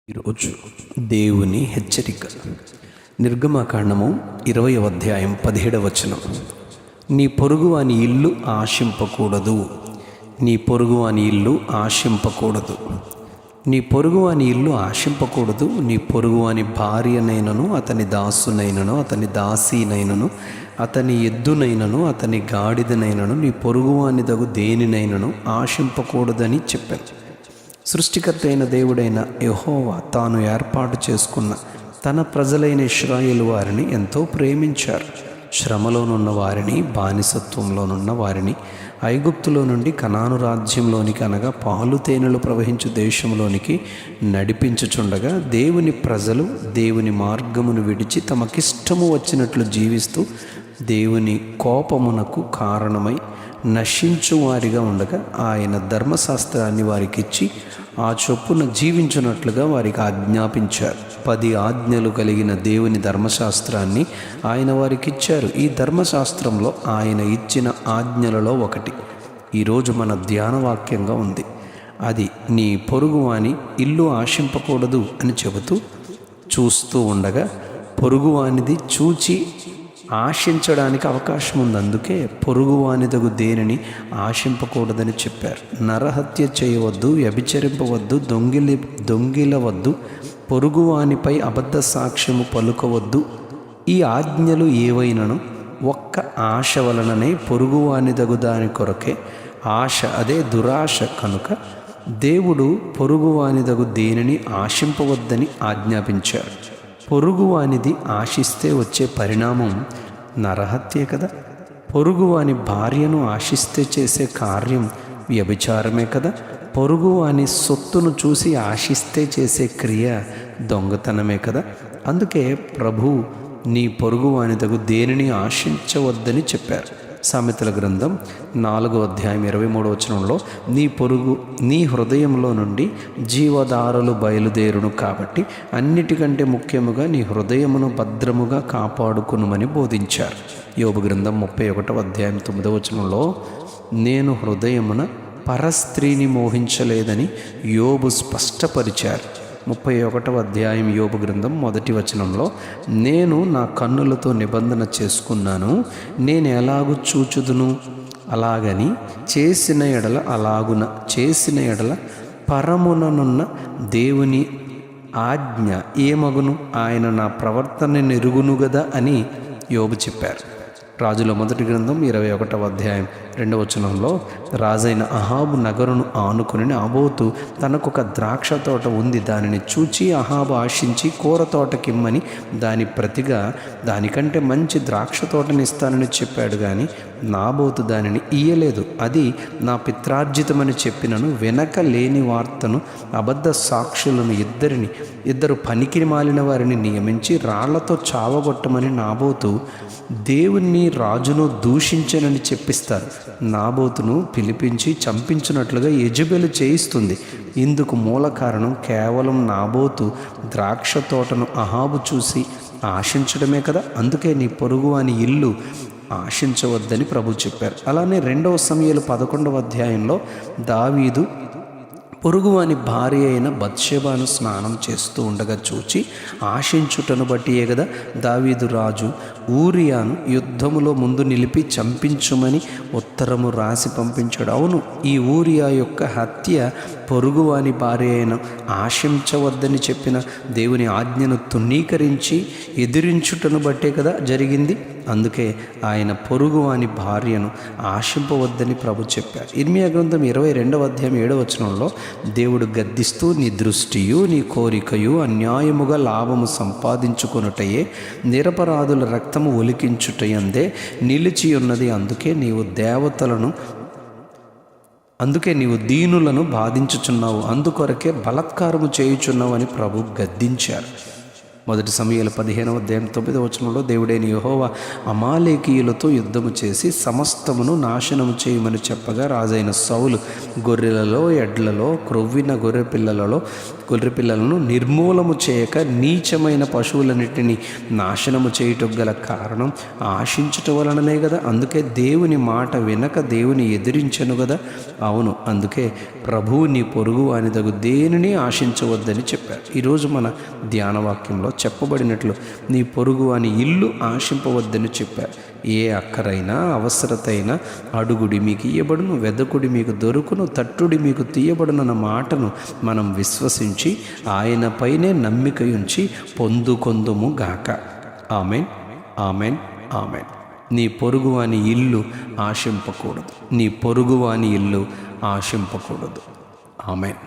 ఈరోజు దేవుని హెచ్చరిక. నిర్గమకాండము 20వ అధ్యాయం 17వ వచనం. నీ పొరుగువాని ఇల్లు ఆశింపకూడదు. నీ పొరుగువాని ఇల్లు ఆశింపకూడదు. నీ పొరుగువాని ఇల్లు ఆశింపకూడదు. నీ పొరుగువాని భార్యనైనను, అతని దాసునైనను, అతని దాసీనైనను, అతని ఎద్దునైనను, అతని గాడిదనైనను, నీ పొరుగువాని దగు దేనినైనను ఆశింపకూడదని చెప్పాను. సృష్టికర్త అయిన దేవుడైన యెహోవా తాను ఏర్పాటు చేసుకున్న తన ప్రజలైన ఇశ్రాయేలు వారిని ఎంతో ప్రేమించారు. శ్రమలోనున్న వారిని, బానిసత్వంలోనున్న వారిని ఐగుప్తులో నుండి కనాను రాజ్యంలోనికి, అనగా పాలు తేనెలు ప్రవహించు దేశంలోనికి నడిపించుచుండగా దేవుని ప్రజలు దేవుని మార్గమును విడిచి తమకిష్టము వచ్చినట్లు జీవిస్తూ దేవుని కోపమునకు కారణమై నశించు వారిగా ఉండగా ఆయన ధర్మశాస్త్రాన్ని వారికిచ్చి ఆ చొప్పున జీవించున్నట్లుగా వారికి ఆజ్ఞాపించారు. 10 ఆజ్ఞలు కలిగిన దేవుని ధర్మశాస్త్రాన్ని ఆయన వారికిచ్చారు. ఈ ధర్మశాస్త్రంలో ఆయన ఇచ్చిన ఆజ్ఞలలో ఒకటి ఈరోజు మన ధ్యానవాక్యంగా ఉంది. అది నీ పొరుగువాని ఇల్లు ఆశింపకూడదు అని చెబుతూ చూస్తూ ఉండగా పొరుగువానిది చూచి ఆశించడానికి అవకాశం ఉంది. అందుకే పొరుగువానిదగు దేనిని ఆశింపకూడదని చెప్పారు. నరహత్య చేయవద్దు, వ్యభిచరింపవద్దు, దొంగిలవద్దు, పొరుగువానిపై అబద్ధ సాక్ష్యము పలుకవద్దు. ఈ ఆజ్ఞలు ఏవైనను ఒక్క ఆశ వలననే పొరుగువానిదగు దాని కొరకే ఆశ, అదే దురాశ. కనుక దేవుడు పొరుగువానిదగు దేనిని ఆశింపవద్దని ఆజ్ఞాపించారు. పొరుగువానిది ఆశిస్తే వచ్చే పరిణామం నరహత్యే కదా. పొరుగువాని భార్యను ఆశిస్తే చేసే కార్యం వ్యభిచారమే కదా. పొరుగువాని సొత్తును చూసి ఆశిస్తే చేసే క్రియ దొంగతనమే కదా. అందుకే ప్రభు నీ పొరుగువానిదగు దేనిని ఆశించవద్దని చెప్పారు. సామెతల గ్రంథం 4వ అధ్యాయం 23వ వచనంలో నీ హృదయంలో నుండి జీవధారలు బయలుదేరును, కాబట్టి అన్నిటికంటే ముఖ్యముగా నీ హృదయమును భద్రముగా కాపాడుకునుమని బోధించారు. యోబు గ్రంథం 31వ అధ్యాయం 9వ వచనంలో నేను హృదయమున పరస్త్రీని మోహించలేదని యోబు స్పష్టపరిచారు. 31వ అధ్యాయం యోబు గ్రంథం 1వ వచనంలో నేను నా కన్నులతో నిబంధన చేసుకున్నాను, నేను ఎలాగు చూచుదును, అలాగని చేసిన ఎడల పరముననున్న దేవుని ఆజ్ఞ ఏమగును, ఆయన నా ప్రవర్తనని ఎరుగును గదా అని యోబు చెప్పారు. రాజుల 1వ గ్రంథం 21వ అధ్యాయం 2వ వచనంలో రాజైన అహాబు నగరును ఆనుకుని నాబోతు తనకొక ద్రాక్ష తోట ఉంది, దానిని చూచి అహాబు ఆశించి కూర తోటకిమ్మని దాని ప్రతిగా దానికంటే మంచి ద్రాక్ష తోటని ఇస్తానని చెప్పాడు. కానీ నాబోతు దానిని ఇయ్యలేదు. అది నా పిత్రార్జితమని చెప్పినను వెనక లేని వార్తను, అబద్ధ సాక్షులను ఇద్దరు పనికి మాలిన వారిని నియమించి రాళ్లతో చావగొట్టమని నాబోతు దేవుణ్ణి రాజును దూషించనని చెప్పిస్తారు. నాబోతును పిలిపించి చంపించినట్లుగా యెజెబెలు చేయిస్తుంది. ఇందుకు మూల కారణం కేవలం నాబోతు ద్రాక్ష తోటను అహాబు చూసి ఆశించడమే కదా. అందుకే నీ పొరుగువాని ఇల్లు ఆశించవద్దని ప్రభు చెప్పారు. అలానే 2వ సమూయేలు 11వ అధ్యాయంలో దావీదు పొరుగువాని భార్య అయిన బత్షెబాను స్నానం చేస్తూ ఉండగా చూచి ఆశించుటను బట్టియే కదా దావీదు రాజు ఊరియాను యుద్ధములో ముందు నిలిపి చంపించుమని ఉత్తరము రాసి పంపించాడు. అవును, ఈ ఊరియా యొక్క హత్య పొరుగువాని భార్య అయిన ఆశించవద్దని చెప్పిన దేవుని ఆజ్ఞను తుణీకరించి ఎదిరించుటను బట్టే కదా జరిగింది. అందుకే ఆయన పొరుగువాని భార్యను ఆశింపవద్దని ప్రభు చెప్పారు. ఇర్మియా గ్రంథం 22వ అధ్యాయం 7వ వచనంలో దేవుడు గద్దిస్తూ నీ దృష్టియు నీ కోరికయు అన్యాయముగా లాభము సంపాదించుకొనుటయే, నిరపరాధుల రక్తము ఒలికించుటయందే నిలిచి ఉన్నది. అందుకే నీవు దీనులను బాధించుచున్నావు, అందుకొరకే బలత్కారము చేయుచున్నావు అని ప్రభు గద్దించారు. మొదటి సమూయేలు 15:9 దేవుడైన యెహోవా అమాలేకీయులతో యుద్ధము చేసి సమస్తమును నాశనము చేయమని చెప్పగా రాజైన సౌలు గొర్రెలలో ఎడ్లలో క్రొవ్విన గొర్రెపిల్లలను నిర్మూలము చేయక నీచమైన పశువులన్నిటినీ నాశనము చేయుటకు గల కారణం ఆశించుట వలననే కదా. అందుకే దేవుని మాట వినక దేవుని ఎదిరించను కదా. అవును, అందుకే ప్రభువు నీ పొరుగు అని తగు దేనిని ఆశించవద్దని చెప్పారు. ఈరోజు మన ధ్యానవాక్యంలో చెప్పబడినట్లు నీ పొరుగు అని ఇల్లు ఆశింపవద్దని చెప్పారు. ఏ అక్కరైనా అవసరతైనా అడుగుడి మీకు ఇయ్యబడును, వెదకుడి మీకు దొరుకును, తట్టుడి మీకు తీయబడునన్న మాటను మనం విశ్వసించి ఆయనపైనే నమ్మిక ఉంచి పొందుకొందుము గాక. Amen, amen, amen. నీ పొరుగు అని ఇల్లు ఆశింపకూడదు. నీ పొరుగు అని ఇల్లు ఆశింపకూడదు. ఆమెన్.